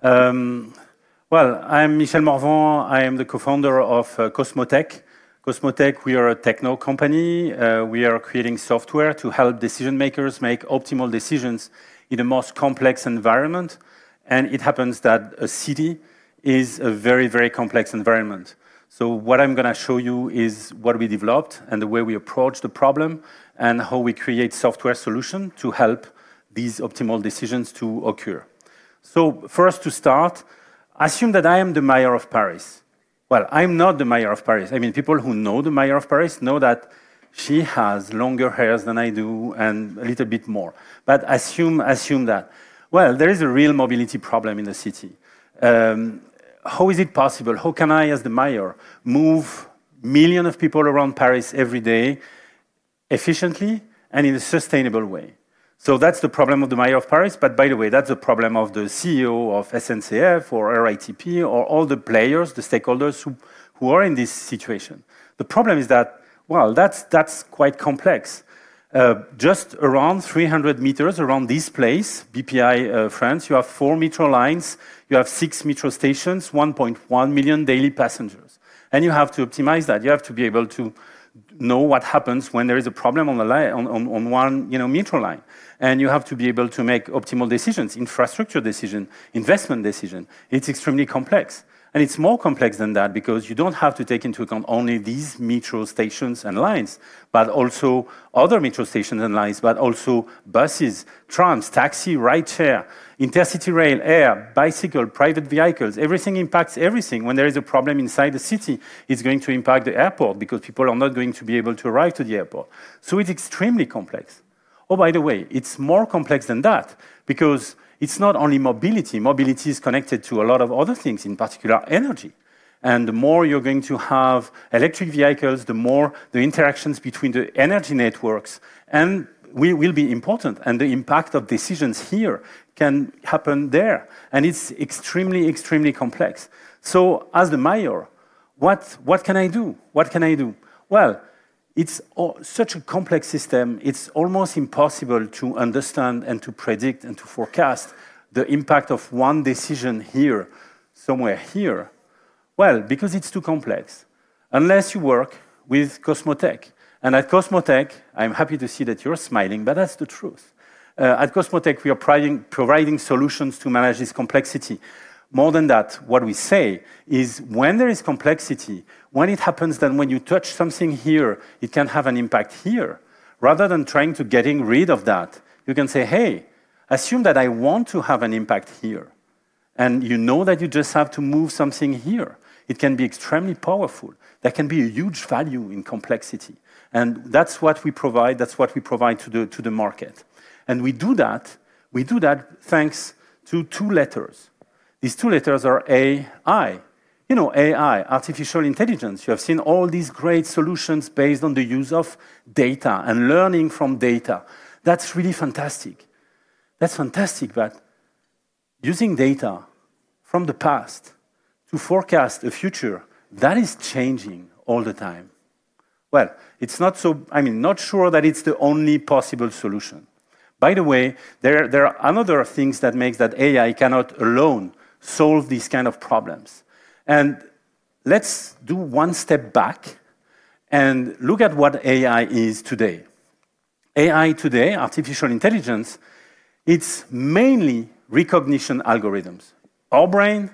Well, I'm Michel Morvan. I am the co-founder of Cosmotech. Cosmotech, we are a techno company. We are creating software to help decision makers make optimal decisions in the most complex environment. And it happens that a city is a very, very complex environment. So what I'm going to show you is what we developed and the way we approach the problem and how we create software solutions to help these optimal decisions to occur. So first to start, assume that I am the mayor of Paris. Well, I'm not the mayor of Paris. I mean, people who know the mayor of Paris know that she has longer hairs than I do and a little bit more. But assume that. Well, there is a real mobility problem in the city. How is it possible? How can I, as the mayor, move millions of people around Paris every day efficiently and in a sustainable way? So that's the problem of the mayor of Paris, but by the way, that's the problem of the CEO of SNCF or RATP or all the players, the stakeholders who are in this situation. The problem is that, well, that's quite complex. Just around 300 meters around this place, BPI France, you have 4 metro lines, you have 6 metro stations, 1.1 million daily passengers. And you have to optimize that. You have to be able to know what happens when there is a problem on, the line, on one metro line. And you have to be able to make optimal decisions, infrastructure decision, investment decision. It's extremely complex. And it's more complex than that because you don't have to take into account only these metro stations and lines, but also other metro stations and lines, but also buses, trams, taxi, rideshare, intercity rail, air, bicycle, private vehicles. Everything impacts everything. When there is a problem inside the city, it's going to impact the airport because people are not going to be able to arrive to the airport. So it's extremely complex. Oh, by the way, it's more complex than that because it's not only mobility. Mobility is connected to a lot of other things, in particular energy. And the more you're going to have electric vehicles, the more the interactions between the energy networks and will be important. And the impact of decisions here can happen there. And it's extremely, extremely complex. So as the mayor, what can I do? What can I do? Well, it's such a complex system, it's almost impossible to understand and to predict and to forecast the impact of one decision here, somewhere here. Well, because it's too complex. Unless you work with Cosmotech. And at Cosmotech, I'm happy to see that you're smiling, but that's the truth. At Cosmotech, we are providing solutions to manage this complexity. More than that, what we say is when there is complexity, when it happens that when you touch something here, it can have an impact here. Rather than trying to getting rid of that, you can say, hey, assume that I want to have an impact here. And you know that you just have to move something here. It can be extremely powerful. There can be a huge value in complexity. And that's what we provide. That's what we provide to the market. And we do that thanks to 2 letters. These 2 letters are AI. You know, AI, artificial intelligence. You have seen all these great solutions based on the use of data and learning from data. That's really fantastic. That's fantastic, but using data from the past to forecast the future, that is changing all the time. Well, it's not so, not sure that it's the only possible solution. By the way, there are other things that makes that AI cannot alone solve these kind of problems. And let's do one step back and look at what AI is today. AI today, artificial intelligence, it's mainly recognition algorithms. Our brain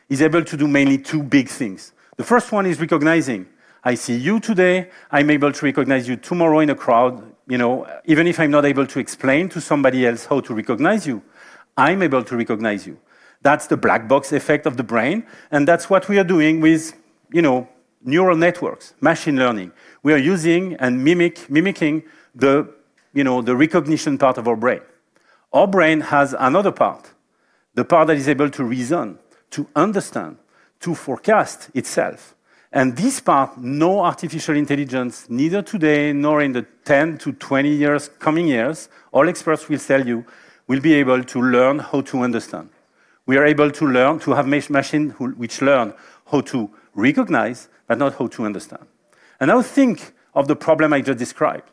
is able to do mainly 2 big things. The first one is recognizing. I see you today, I'm able to recognize you tomorrow in a crowd. Even if I'm not able to explain to somebody else how to recognize you, I'm able to recognize you. That's the black box effect of the brain, and that's what we are doing with, neural networks, machine learning. We are using and mimicking the recognition part of our brain. Our brain has another part, the part that is able to reason, to understand, to forecast itself. And this part, no artificial intelligence, neither today nor in the 10 to 20 coming years, all experts will tell you, will be able to learn how to understand. We are able to learn, to have machines which learn how to recognize, but not how to understand. And now think of the problem I just described.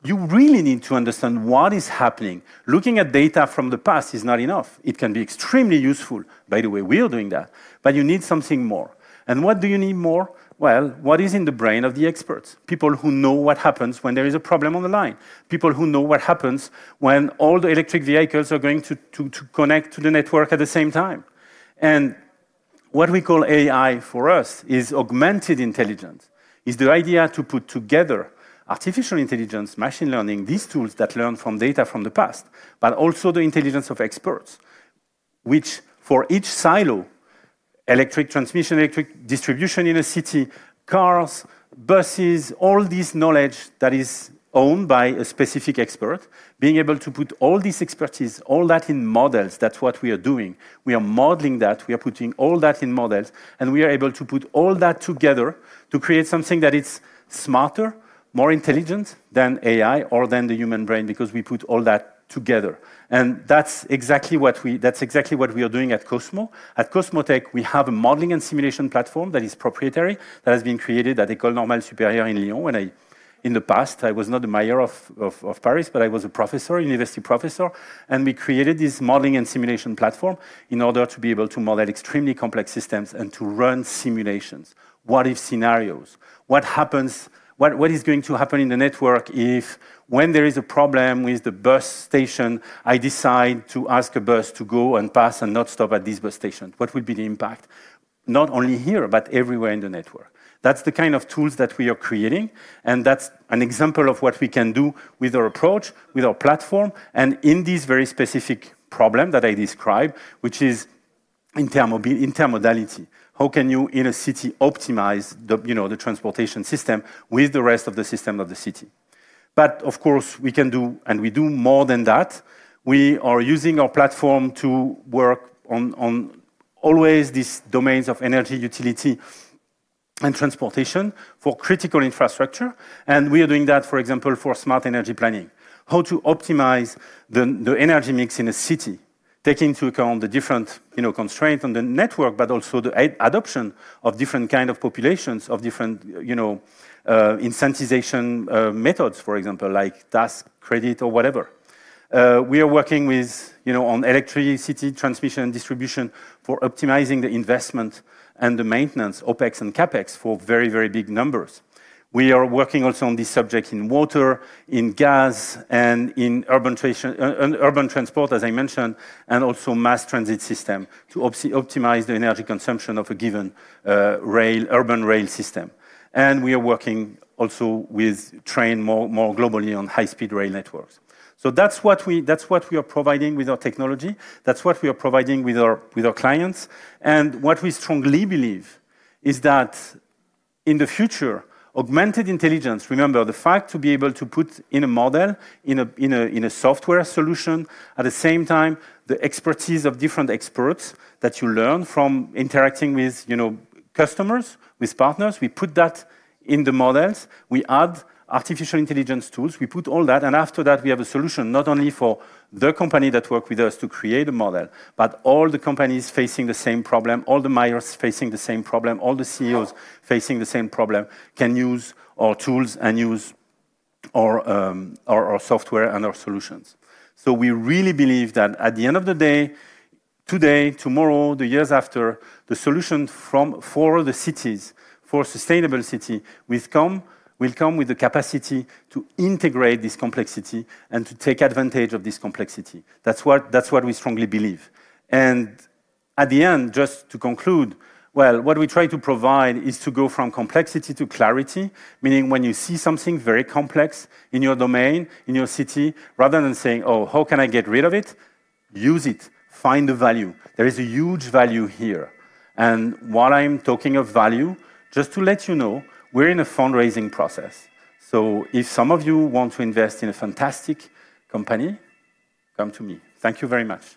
you really need to understand what is happening. Looking at data from the past is not enough. It can be extremely useful. By the way, we are doing that. But you need something more. And what do you need more? Well, what is in the brain of the experts? People who know what happens when there is a problem on the line. People who know what happens when all the electric vehicles are going to connect to the network at the same time. And what we call AI for us is augmented intelligence. It's the idea to put together artificial intelligence, machine learning, these tools that learn from data from the past, but also the intelligence of experts, which for each silo, electric transmission, electric distribution in a city, cars, buses, all this knowledge that is owned by a specific expert, being able to put all this expertise, all that in models, that's what we are doing. We are modeling that, we are putting all that in models, and we are able to put all that together to create something that is smarter, more intelligent than AI or than the human brain, because we put all that together. And that's exactly what we are doing at Cosmo. At Cosmotech, we have a modeling and simulation platform that is proprietary, that has been created at École Normale Supérieure in Lyon. In the past, I was not the mayor of Paris, but I was a professor, university professor, and we created this modeling and simulation platform in order to be able to model extremely complex systems and to run simulations. What if scenarios? What happens? What is going to happen in the network if, when there is a problem with the bus station, I decide to ask a bus to go and pass and not stop at this bus station? What will be the impact? Not only here, but everywhere in the network. That's the kind of tools that we are creating, and that's an example of what we can do with our approach, with our platform, and in this very specific problem that I described, which is intermodality. How can you, in a city, optimize the transportation system with the rest of the system of the city? But of course, we can do, and we do more than that. We are using our platform to work on always these domains of energy, utility, and transportation for critical infrastructure. And we are doing that, for example, for smart energy planning. How to optimize the energy mix in a city, taking into account the different constraints on the network, but also the adoption of different kind of populations, of different incentivization methods, for example, like task credit or whatever. We are working with, on electricity transmission and distribution for optimizing the investment and the maintenance, OPEX and CAPEX, for very, very big numbers. We are working also on this subject in water, in gas, and in urban transport, as I mentioned, and also mass transit system to optimize the energy consumption of a given urban rail system. And we are working also with train more globally on high-speed rail networks. So that's what we are providing with our technology. That's what we are providing with our clients. And what we strongly believe is that in the future, augmented intelligence, remember the fact to be able to put in a model, in a software solution, at the same time, the expertise of different experts that you learn from interacting with customers, with partners. We put that in the models. We add artificial intelligence tools. We put all that, and after that, we have a solution not only for the company that work with us to create a model, but all the companies facing the same problem, all the mayors facing the same problem, all the CEOs facing the same problem can use our tools and use our software and our solutions. So we really believe that at the end of the day, today, tomorrow, the years after, the solution for the cities, for sustainable city, will come with the capacity to integrate this complexity and to take advantage of this complexity. That's what we strongly believe. And at the end, just to conclude, well, what we try to provide is to go from complexity to clarity, meaning when you see something very complex in your domain, in your city, rather than saying, oh, how can I get rid of it? Use it, find the value. There is a huge value here. And while I'm talking of value, just to let you know, we're in a fundraising process. So if some of you want to invest in a fantastic company, come to me. Thank you very much.